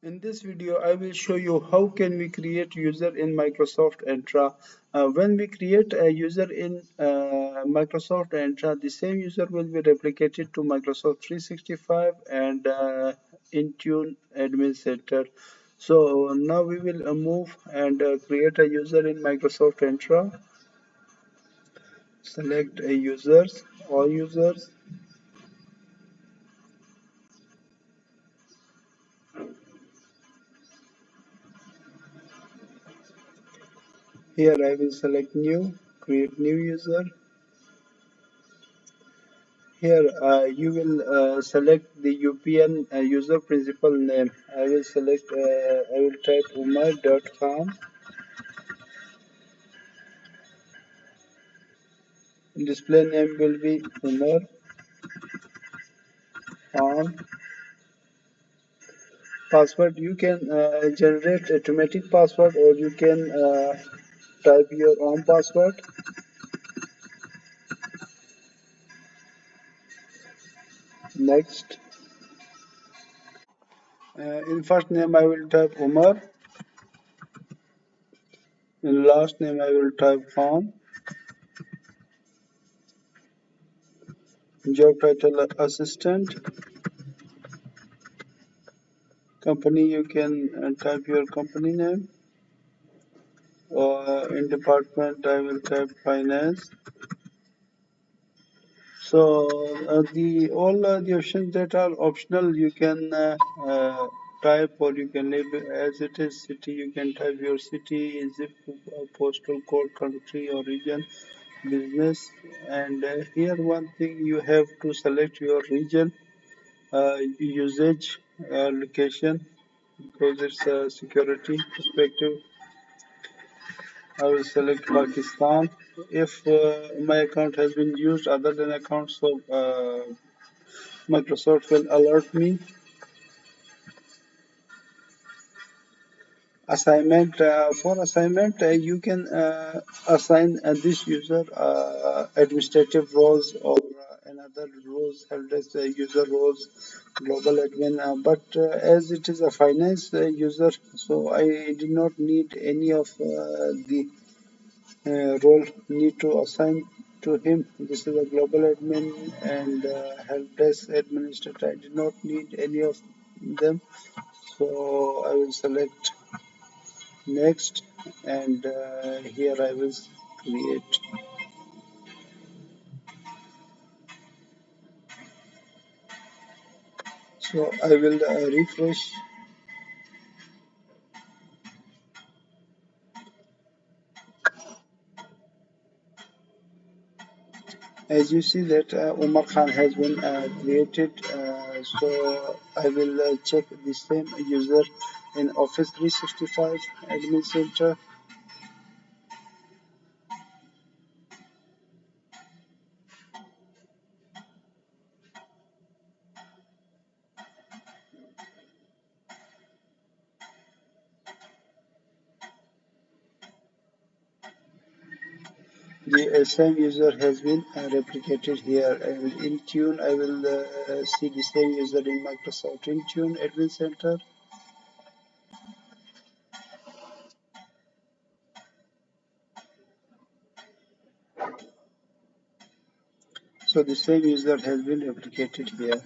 In this video, I will show you how can we create user in Microsoft Entra. When we create a user in Microsoft Entra, the same user will be replicated to Microsoft 365 and Intune Admin Center. So now we will move and create a user in Microsoft Entra. Select a users, all users. Here I will select new, create new user. Here you will select the UPN user principal name. I will type umar.com. Display name will be Umar Khan. Password you can generate automatic password or you can type your own password. Next. In first name I will type Umar. In last name I will type Khan. Job title assistant. Company you can type your company name. In department I will type finance. So the all the options that are optional you can type or you can leave as it is. City you can type your city, zip, postal code, country or region, business. And here one thing you have to select your region, usage, location, because it's a security perspective. I will select Pakistan. If my account has been used other than account, so Microsoft will alert me. Assignment for assignment, you can assign this user administrative roles or another roles held as user roles, global admin. But as it is a finance user, so I did not need any of the role need to assign to him. This is a global admin and help desk administrator. I did not need any of them, so I will select next and here I will create. So I will refresh. As you see that Umar Khan has been created, so I will check the same user in Office 365 Admin Center. The same user has been replicated here, and in Tune I will see the same user in Microsoft Intune Admin Center. So the same user has been replicated here.